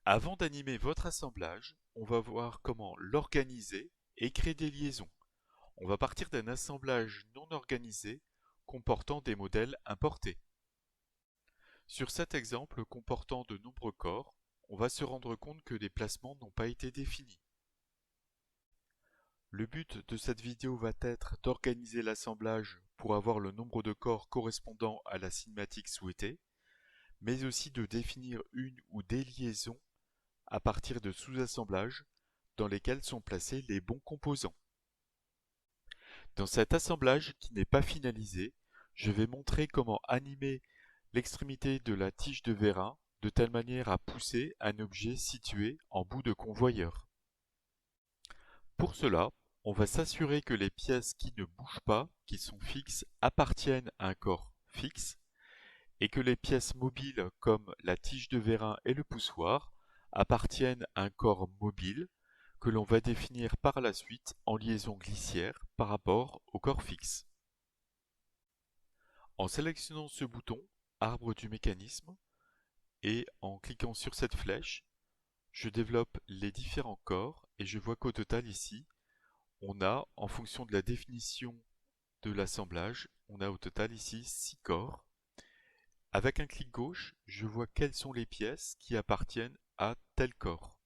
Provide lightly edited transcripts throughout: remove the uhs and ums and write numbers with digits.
Avant d'animer votre assemblage, on va voir comment l'organiser et créer des liaisons. On va partir d'un assemblage non organisé comportant des modèles importés. Sur cet exemple comportant de nombreux corps, on va se rendre compte que des placements n'ont pas été définis. Le but de cette vidéo va être d'organiser l'assemblage pour avoir le nombre de corps correspondant à la cinématique souhaitée, mais aussi de définir une ou des liaisons à partir de sous-assemblages dans lesquels sont placés les bons composants. Dans cet assemblage qui n'est pas finalisé, je vais montrer comment animer l'extrémité de la tige de vérin de telle manière à pousser un objet situé en bout de convoyeur. Pour cela, on va s'assurer que les pièces qui ne bougent pas, qui sont fixes, appartiennent à un corps fixe, et que les pièces mobiles comme la tige de vérin et le poussoir appartiennent à un corps mobile que l'on va définir par la suite en liaison glissière par rapport au corps fixe. En sélectionnant ce bouton, arbre du mécanisme, et en cliquant sur cette flèche, je développe les différents corps et je vois qu'au total ici, on a, en fonction de la définition de l'assemblage, on a au total ici 6 corps. Avec un clic gauche, je vois quelles sont les pièces qui appartiennent à tel corps.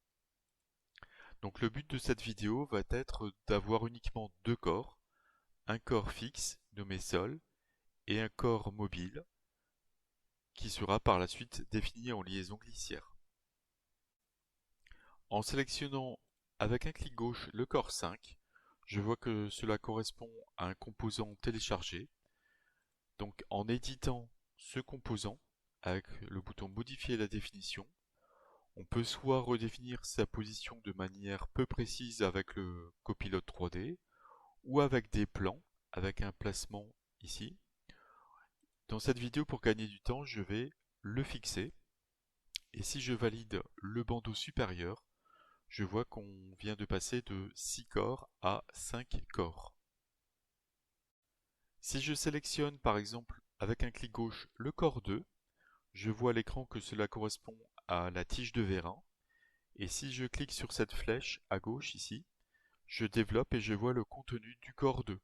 Donc le but de cette vidéo va être d'avoir uniquement deux corps, un corps fixe nommé sol et un corps mobile qui sera par la suite défini en liaison glissière. En sélectionnant avec un clic gauche le corps 5, je vois que cela correspond à un composant téléchargé. Donc en éditant ce composant avec le bouton modifier la définition, on peut soit redéfinir sa position de manière peu précise avec le copilote 3D ou avec des plans avec un placement ici. Dans cette vidéo, pour gagner du temps, je vais le fixer et si je valide le bandeau supérieur, je vois qu'on vient de passer de 6 corps à 5 corps. Si je sélectionne par exemple avec un clic gauche le corps 2, je vois à l'écran que cela correspond à la tige de vérin. Et si je clique sur cette flèche à gauche ici, je développe et je vois le contenu du corps 2.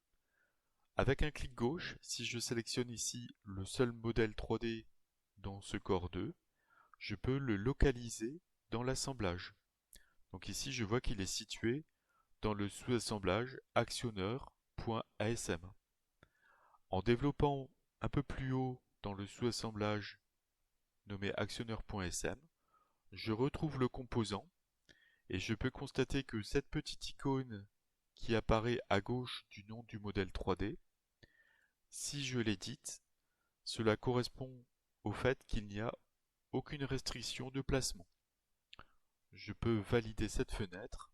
Avec un clic gauche, si je sélectionne ici le seul modèle 3D dans ce corps 2, je peux le localiser dans l'assemblage. Donc ici, je vois qu'il est situé dans le sous-assemblage actionneur.asm. En développant un peu plus haut dans le sous-assemblage nommé actionneur.sm, je retrouve le composant et je peux constater que cette petite icône qui apparaît à gauche du nom du modèle 3D, si je l'édite, cela correspond au fait qu'il n'y a aucune restriction de placement. Je peux valider cette fenêtre.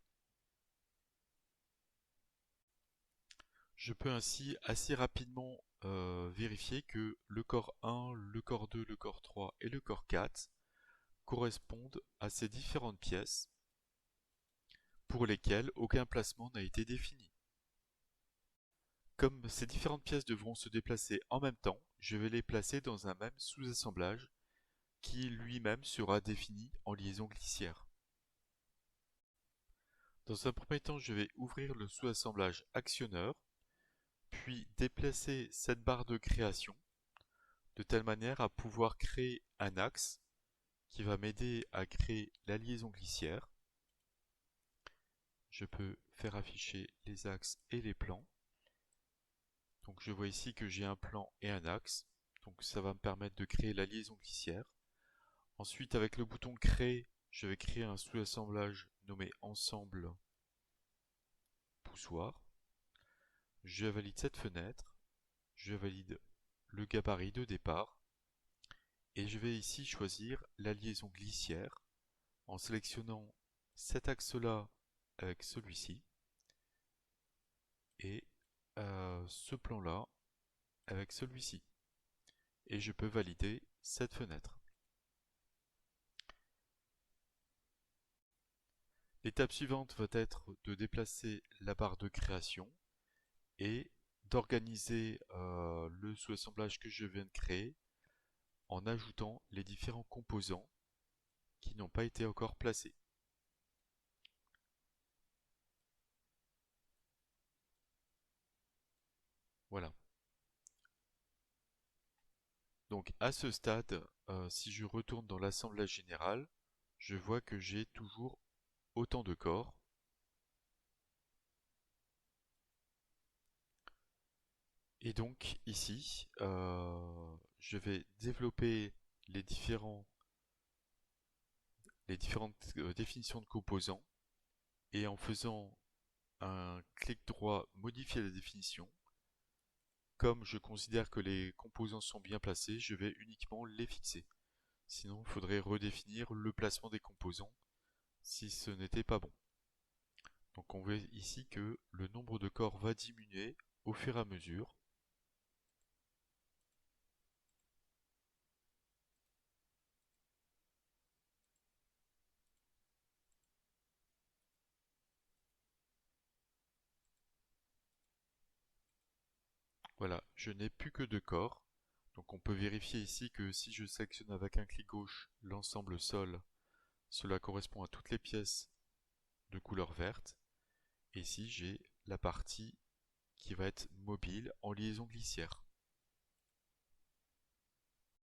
Je peux ainsi assez rapidement vérifier que le corps 1, le corps 2, le corps 3 et le corps 4 correspondent à ces différentes pièces pour lesquelles aucun placement n'a été défini. Comme ces différentes pièces devront se déplacer en même temps, je vais les placer dans un même sous-assemblage qui lui-même sera défini en liaison glissière. Dans un premier temps, je vais ouvrir le sous-assemblage actionneur, puis déplacer cette barre de création de telle manière à pouvoir créer un axe qui va m'aider à créer la liaison glissière. Je peux faire afficher les axes et les plans. Donc je vois ici que j'ai un plan et un axe, donc ça va me permettre de créer la liaison glissière. Ensuite, avec le bouton créer, je vais créer un sous-assemblage nommé ensemble poussoir. Je valide cette fenêtre, je valide le gabarit de départ et je vais ici choisir la liaison glissière en sélectionnant cet axe-là avec celui-ci et ce plan-là avec celui-ci. Et je peux valider cette fenêtre. L'étape suivante va être de déplacer la barre de création et d'organiser le sous-assemblage que je viens de créer en ajoutant les différents composants qui n'ont pas été encore placés. Voilà. Donc à ce stade, si je retourne dans l'assemblage général, je vois que j'ai toujours autant de corps. Et donc ici, je vais développer les différentes définitions de composants et en faisant un clic droit modifier la définition. Comme je considère que les composants sont bien placés, je vais uniquement les fixer. Sinon, il faudrait redéfinir le placement des composants si ce n'était pas bon. Donc on voit ici que le nombre de corps va diminuer au fur et à mesure. Voilà, je n'ai plus que 2 corps. Donc on peut vérifier ici que si je sélectionne avec un clic gauche l'ensemble sol, cela correspond à toutes les pièces de couleur verte. Et ici j'ai la partie qui va être mobile en liaison glissière.